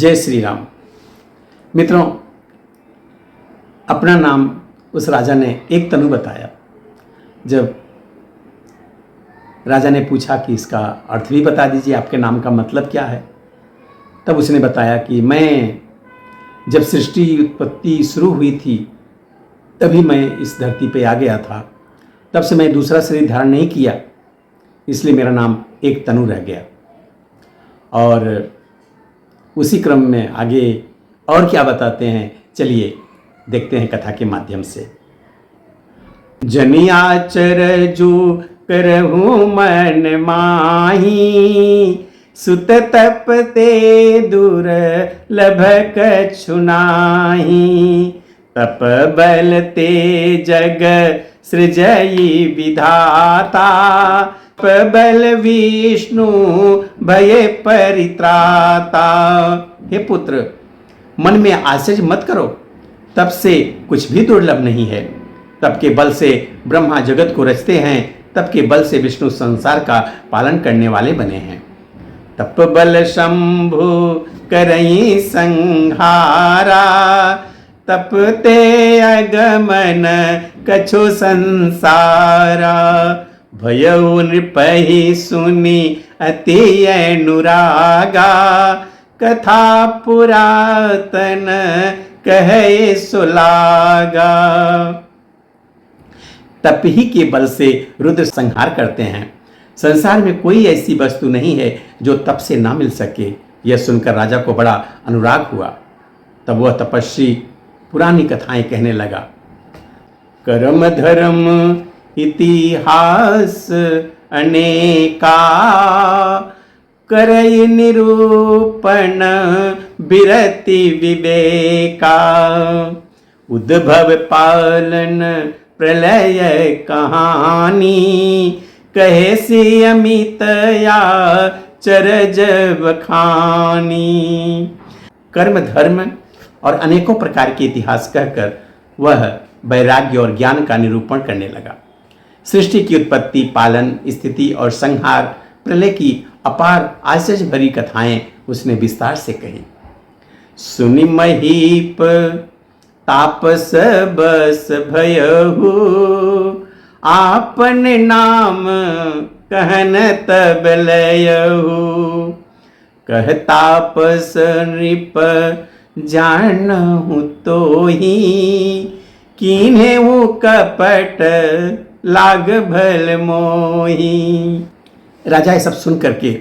जय श्री राम। मित्रों, अपना नाम उस राजा ने एक तनु बताया। जब राजा ने पूछा कि इसका अर्थ भी बता दीजिए, आपके नाम का मतलब क्या है, तब उसने बताया कि मैं जब सृष्टि उत्पत्ति शुरू हुई थी तभी मैं इस धरती पे आ गया था। तब से मैं दूसरा शरीर धारण नहीं किया, इसलिए मेरा नाम एक तनु रह गया। और उसी क्रम में आगे और क्या बताते हैं, चलिए देखते हैं कथा के माध्यम से। जनियाचर जो करहूँ मन माही, सुत तप ते दूर लभ कछु नाही। तप बल ते जग सृजई विधाता, बल विष्णु भय परित्राता। हे पुत्र, मन में आश्चर्य मत करो, तप से कुछ भी दुर्लभ नहीं है। तप के बल से ब्रह्मा जगत को रचते हैं, तप के बल से विष्णु संसार का पालन करने वाले बने हैं। तप बल शंभु करई संहारा, तप ते अगमन कछु संसारा। भयउ नृपहि सुनि अति अनुरागा, कथा पुरातन कहे सुलागा। तप ही के बल से रुद्र संहार करते हैं। संसार में कोई ऐसी वस्तु नहीं है जो तप से ना मिल सके। यह सुनकर राजा को बड़ा अनुराग हुआ। तब वह तपस्वी पुरानी कथाएं कहने लगा। कर्म धर्म इतिहास अनेका, करई निरूपण बिरति विवेका। उद्भव पालन प्रलय कहानी, कहे सी अमित या चरज बखानी। कर्म धर्म और अनेकों प्रकार के इतिहास कहकर वह वैराग्य और ज्ञान का निरूपण करने लगा। सृष्टि की उत्पत्ति, पालन, स्थिति और संहार, प्रलय की अपार आश्चर्य भरी कथाएं उसने विस्तार से कही। सुनि महीप तापस बस भयहु, आपन नाम कहन तब लयहु। कह तापस नृप जानहु तोहि, कीन्हेउ कपट लाग भल मोही। राजा ये सब सुन करके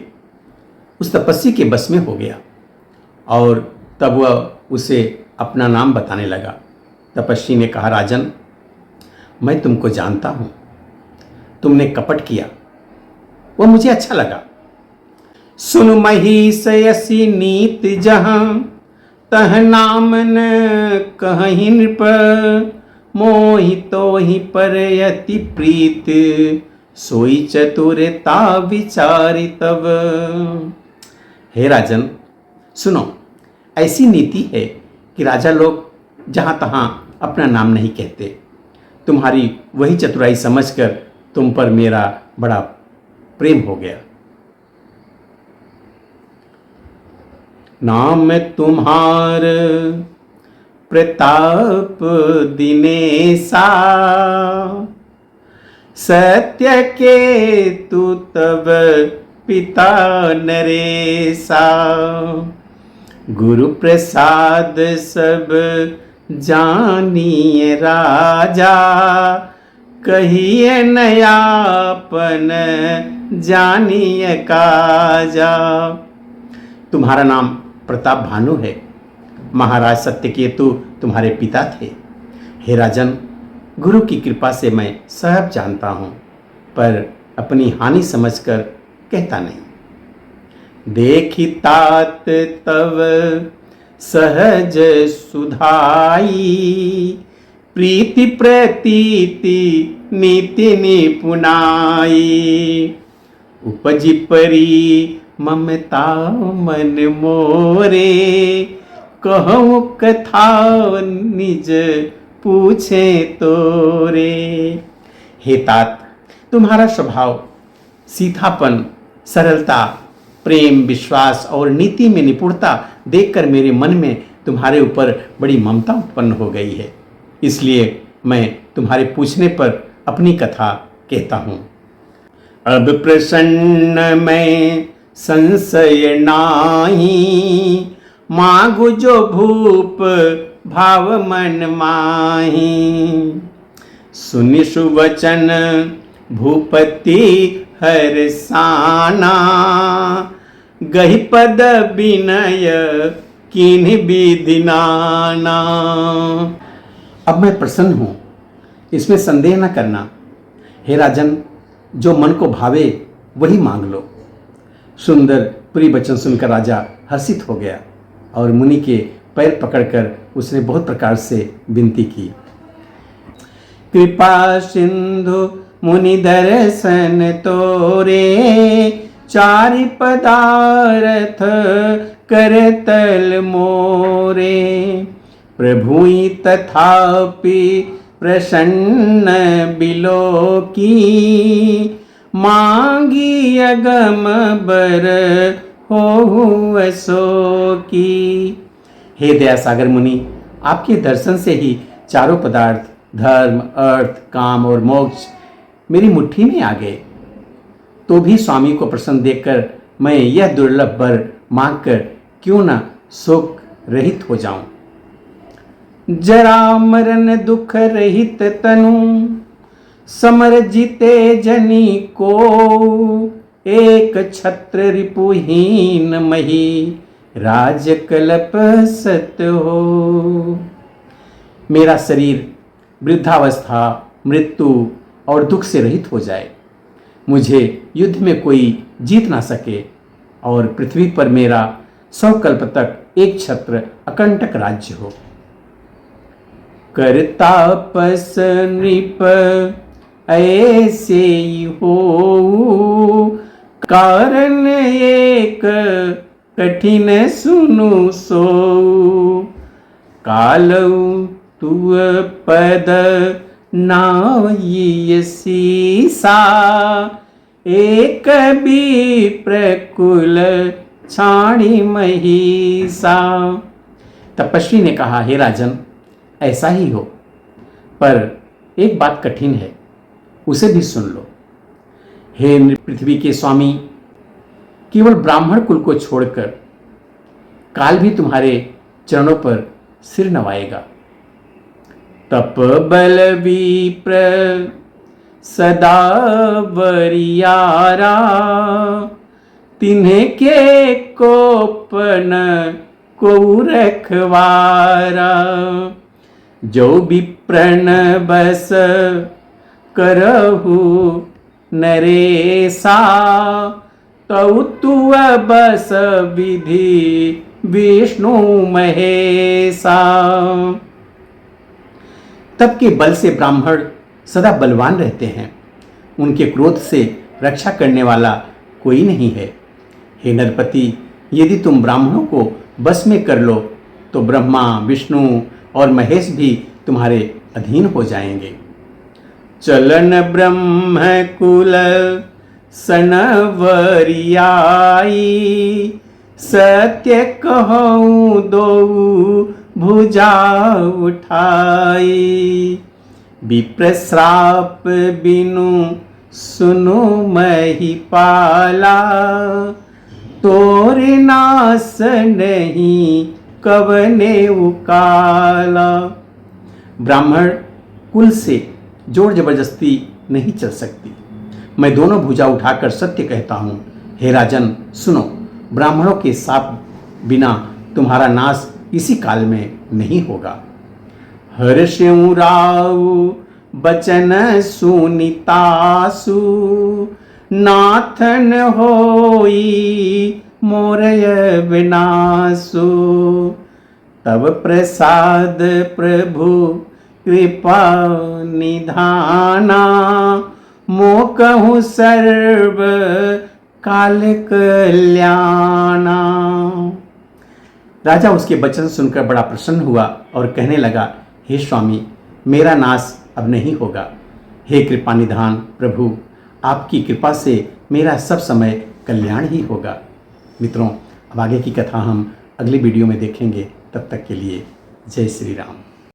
उस तपस्वी के बस में हो गया और तब वह उसे अपना नाम बताने लगा। तपस्वी ने कहा, राजन, मैं तुमको जानता हूँ, तुमने कपट किया, वह मुझे अच्छा लगा। सुन महिष यसी नीत जहाँ, तह नाम न कहीं नृप। मोहि तोहि पर यति प्रीत, सोई चतुरता विचारी तब। हे राजन, सुनो, ऐसी नीति है कि राजा लोग जहाँ तहाँ अपना नाम नहीं कहते। तुम्हारी वही चतुराई समझकर तुम पर मेरा बड़ा प्रेम हो गया। नाम तुम्हार प्रताप दिनेशा, सत्य के तू तब पिता नरेशा। गुरु प्रसाद सब जानिए राजा, कहिए नयापन जानिए काजा। तुम्हारा नाम प्रताप भानु है। महाराज सत्यकेतु तुम्हारे पिता थे। हे राजन, गुरु की कृपा से मैं सब जानता हूँ, पर अपनी हानि समझकर कहता नहीं। देखी तात तव सहज सुधाई, प्रीति प्रतीति नीति निपुनाई। उपजी परी ममता मन मोरे, कहूँ कथा निज पूछे तोरे। हे तात, तुम्हारा स्वभाव सीधापन, सरलता, प्रेम, विश्वास और नीति में निपुणता देखकर मेरे मन में तुम्हारे ऊपर बड़ी ममता उत्पन्न हो गई है, इसलिए मैं तुम्हारे पूछने पर अपनी कथा कहता हूँ। अब प्रसन्न मैं संशय नाही, मांगु जो भूप भाव मन माही। सुनि सुवचन भूपति हरसाना, गहि पद विनय किन्हि विधि नाना। अब मैं प्रसन्न हूँ, इसमें संदेह न करना। हे राजन, जो मन को भावे वही मांग लो। सुंदर प्रिय वचन सुनकर राजा हर्षित हो गया और मुनि के पैर पकड़कर उसने बहुत प्रकार से विनती की। कृपा सिंधु मुनि दर्शन तोरे, चारि पदारथ करतल मोरे। प्रभुई तथापि प्रसन्न बिलोकी, मांगी अगम बर होहु अशोकी। हे दया सागर मुनि, आपके दर्शन से ही चारों पदार्थ धर्म, अर्थ, काम और मोक्ष मेरी मुट्ठी में आ गए। तो भी स्वामी को प्रसन्न देखकर मैं यह दुर्लभ वर मांगकर क्यों न शोक रहित हो जाऊं। जरा मरण दुख रहित तनु, समर जीते जनी को। एक छत्र रिपुहीन मही, राज कल्प सत हो। मेरा शरीर वृद्धावस्था, मृत्यु और दुख से रहित हो जाए, मुझे युद्ध में कोई जीत ना सके और पृथ्वी पर मेरा 100 कल्प तक एक छत्र अकंटक राज्य हो। करतापस नृप ऐसे हो, कारण एक कठिन सुनु सो। कालऊ तुअ पद नाई सीसा, एक भी प्रकुल छाणी महिषा। तपस्वी ने कहा, हे राजन, ऐसा ही हो, पर एक बात कठिन है, उसे भी सुन लो। हे पृथ्वी के स्वामी, केवल ब्राह्मण कुल को छोड़कर काल भी तुम्हारे चरणों पर सिर नवाएगा। तप बल विप्र सदा बरियारा, तिन्हें के कोपन को रखवारा। जो विप्रण बस करहु नरेसा, तौ तुअ बस विधि विष्णु महेशा। तब के बल से ब्राह्मण सदा बलवान रहते हैं, उनके क्रोध से रक्षा करने वाला कोई नहीं है। हे नरपति, यदि तुम ब्राह्मणों को बस में कर लो तो ब्रह्मा, विष्णु और महेश भी तुम्हारे अधीन हो जाएंगे। चलन ब्रह्म कुल सनवरियाई, सत्य कहूँ दो भुजा उठाई। विप्रश्राप बिनु सुनु महिपाला, तोरे नास नहीं कवने उकाला। ब्राह्मण कुल से जोर जबरदस्ती नहीं चल सकती। मैं दोनों भुजा उठाकर सत्य कहता हूँ। हे राजन सुनो, ब्राह्मणों के साप बिना तुम्हारा नाश इसी काल में नहीं होगा। हर्षिउ राउ बचन सुनितासु, नाथन होई मोरय विनाशु। तब प्रसाद प्रभु कृपा निधाना, मोकहु सर्व काल कल्याणा। राजा उसके वचन सुनकर बड़ा प्रसन्न हुआ और कहने लगा, हे स्वामी, मेरा नाश अब नहीं होगा। हे कृपा निधान प्रभु, आपकी कृपा से मेरा सब समय कल्याण ही होगा। मित्रों, अब आगे की कथा हम अगली वीडियो में देखेंगे। तब तक के लिए जय श्री राम।